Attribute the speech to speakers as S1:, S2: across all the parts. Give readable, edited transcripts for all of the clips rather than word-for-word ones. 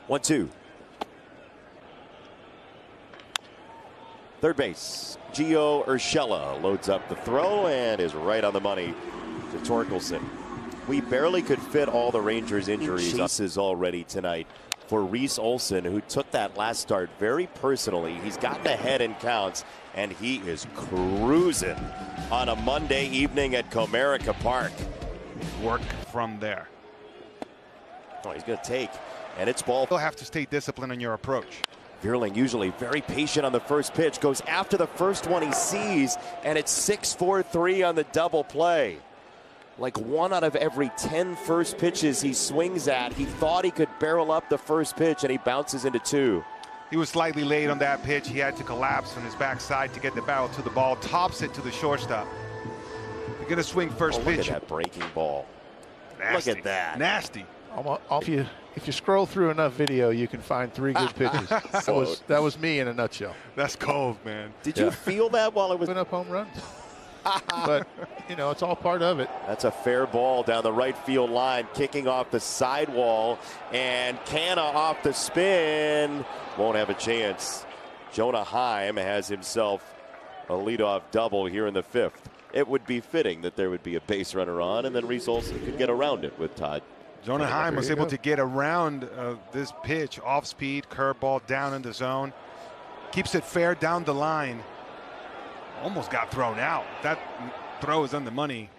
S1: 1-2. Third base, Gio Urshela loads up the throw and is right on the money to Torkelson. We barely could fit all the Rangers' injuries. Chases already tonight for Reese Olson, who took that last start very personally. He's gotten ahead in counts, and he is cruising on a Monday evening at Comerica Park.
S2: Work from there.
S1: Oh, he's going to take, and it's ball.
S2: You'll have to stay disciplined in your approach.
S1: Vierling usually very patient on the first pitch, goes after the first one he sees, and it's 6-4-3 on the double play. Like 1 out of every 10 first pitches he swings at, he thought he could barrel up the first pitch, and he bounces into 2.
S2: He was slightly late on that pitch. He had to collapse on his backside to get the barrel to the ball, tops it to the shortstop. You're going to swing first pitch.
S1: Look at that breaking ball.
S2: Nasty.
S1: Look at that.
S2: Nasty.
S3: If you scroll through enough video, you can find 3 good pitches. that was me in a nutshell.
S2: That's cold, man.
S1: Did you feel that while it was
S3: up home runs? But you know, it's all part of it.
S1: That's a fair ball down the right field line, kicking off the sidewall, and Canna off the spin won't have a chance. Jonah Heim has himself a leadoff double here in the 5th. It would be fitting that there would be a base runner on, and then Reese Olson could get around it with Todd.
S2: Jonah Heim was able to get around this pitch, off speed, curveball down in the zone. Keeps it fair down the line. Almost got thrown out. That throw is on the money.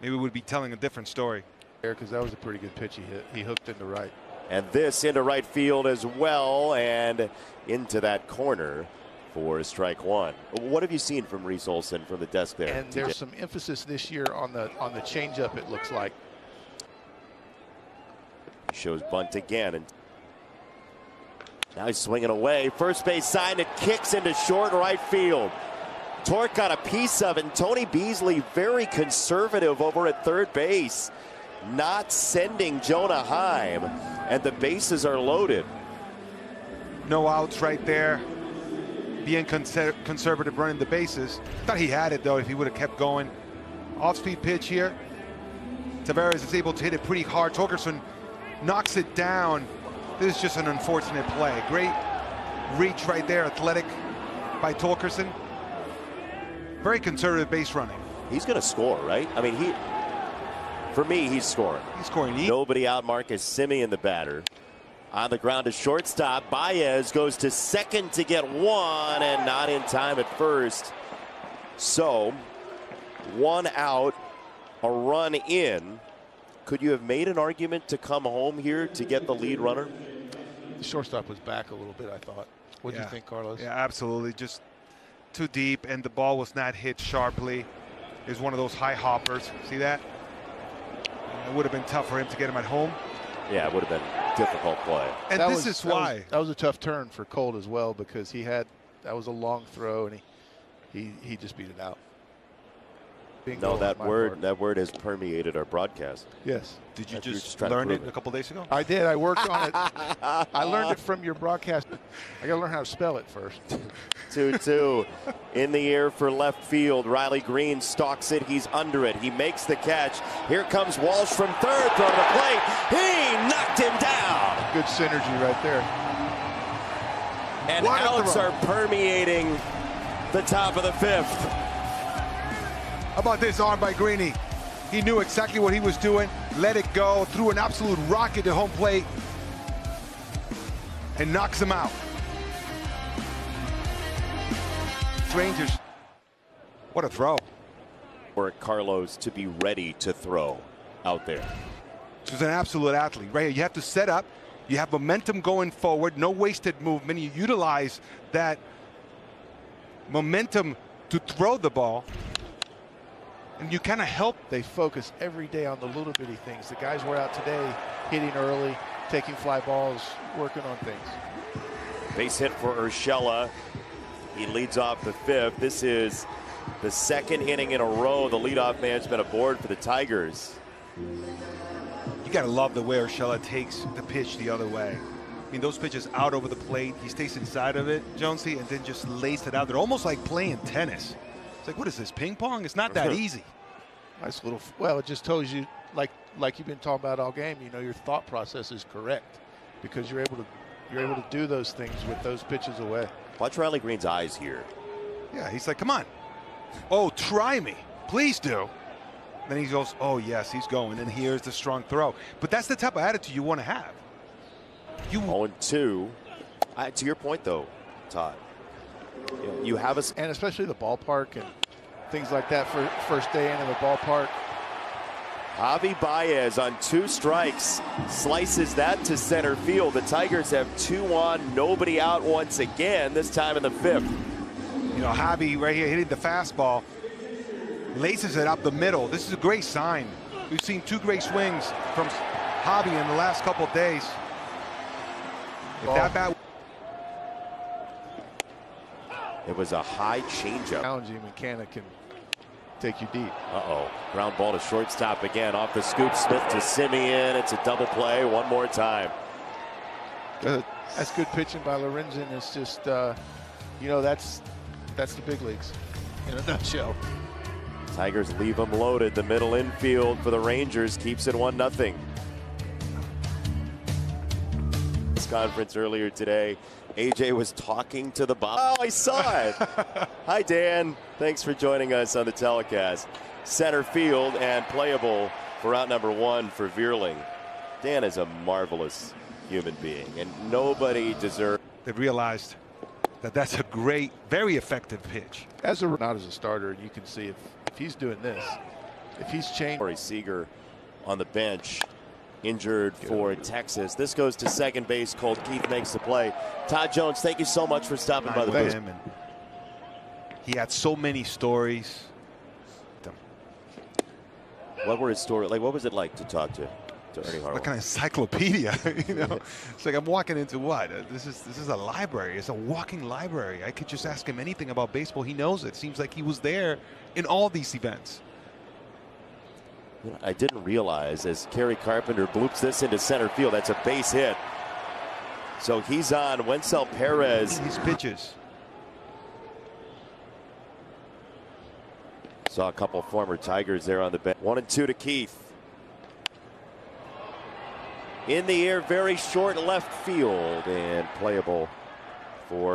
S2: Maybe we would be telling a different story.
S3: Because that was a pretty good pitch he hit. He hooked into right.
S1: And this into right field as well, and into that corner for strike 1. What have you seen from Reese Olson from the desk there?
S3: And there's some emphasis this year on the changeup, it looks like.
S1: Shows bunt again, and now he's swinging away. First base side, it kicks into short right field. Torque got a piece of it, and Tony Beasley very conservative over at third base, not sending Jonah Heim, and the bases are loaded.
S2: No outs right there. Being conservative running the bases. Thought he had it though if he would have kept going. Off-speed pitch here. Tavares is able to hit it pretty hard. Torkelson knocks it down. This is just an unfortunate play. Great reach right there, athletic by Torkelson. Very conservative base running.
S1: He's going to score, right? I mean, for me, he's scoring.
S2: He's scoring.
S1: Nobody out. Marcus Semien, the batter. On the ground to shortstop. Baez goes to second to get 1, and not in time at first. So, 1 out, a run in. Could you have made an argument to come home here to get the lead runner?
S3: The shortstop was back a little bit, I thought. What do you think, Carlos?
S2: Yeah, absolutely. Just too deep, and the ball was not hit sharply. It was one of those high hoppers. See that? It would have been tough for him to get him at home.
S1: Yeah, it would have been a diffiple play.
S2: And this is why.
S3: That was a tough turn for Colt as well, because that was a long throw, and he just beat it out.
S1: No, that word has permeated our broadcast.
S3: Yes.
S2: Did you just learn it a couple days ago?
S3: I did. I worked on it. I learned it from your broadcast. I got to learn how to spell it first.
S1: 2-2 in the air for left field. Riley Green stalks it. He's under it. He makes the catch. Here comes Walsh from third. Throw to the plate. He knocked him down.
S3: Good synergy right there.
S1: And outs are permeating the top of the 5th.
S2: How about this arm by Greeny? He knew exactly what he was doing, let it go, threw an absolute rocket to home plate, and knocks him out. Rangers, what a throw.
S1: For Carlos to be ready to throw out there.
S2: He's an absolute athlete, right here. You have to set up, you have momentum going forward, no wasted movement. You utilize that momentum to throw the ball. And you kind of help.
S3: They focus every day on the little bitty things. The guys were out today hitting early, taking fly balls, working on things.
S1: Base hit for Urshela. He leads off the 5th. This is the 2nd inning in a row the leadoff man's been aboard for the Tigers.
S2: You got to love the way Urshela takes the pitch the other way. I mean, those pitches out over the plate. He stays inside of it, Jonesy, and then just lays it out. They're almost like playing tennis. It's like, what is this, ping pong? It's not that easy.
S3: Nice little, well, it just tells you, like you've been talking about all game, you know, your thought process is correct. because you're able to do those things with those pitches away.
S1: Watch Riley Green's eyes here.
S2: Yeah, he's like, come on. Oh, try me. Please do. Then he goes, oh, yes, he's going. And here's the strong throw. But that's the type of attitude you want to have.
S1: 0-2. To your point, though, Todd, you have a...
S3: And especially the ballpark and things like that for first day into the ballpark.
S1: Javi Baez on 2 strikes slices that to center field. The Tigers have 2 on, nobody out once again, this time in the 5th.
S2: You know, Javi right here hitting the fastball, laces it up the middle. This is a great sign. We've seen 2 great swings from Javi in the last couple of days. If that bat...
S1: It was a high changeup.
S3: Challenging mechanic can take you deep.
S1: Uh-oh. Ground ball to shortstop again. Off the scoop, Smith to Simeon. It's a double play one more time.
S3: That's good pitching by Lorenzen. It's just, you know, that's the big leagues in a nutshell.
S1: Tigers leave them loaded. The middle infield for the Rangers keeps it 1-0. This conference earlier today, AJ was talking to the bottom. Oh, I saw it. Hi, Dan. Thanks for joining us on the telecast. Center field and playable for out number 1 for Vierling. Dan is a marvelous human being, and nobody deserves.
S2: They realized that that's a great, very effective pitch.
S3: Not as a starter, you can see if he's doing this, if he's changed.
S1: Corey Seager on the bench, injured for Texas. This goes to second base. Colt Keith makes the play. Todd Jones, thank you so much for stopping by the booth.
S2: He had so many stories.
S1: What were his stories? Like, what was it like to talk to Ernie Harwell?
S2: Like an encyclopedia, you know. It's like I'm walking into what? This is a library. It's a walking library. I could just ask him anything about baseball. He knows it. Seems like he was there in all these events.
S1: I didn't realize as Kerry Carpenter bloops this into center field, that's a base hit. So he's on Wenzel Perez.
S2: His pitches.
S1: Saw a couple former Tigers there on the bench. 1-2 to Keith. In the air, very short left field and playable for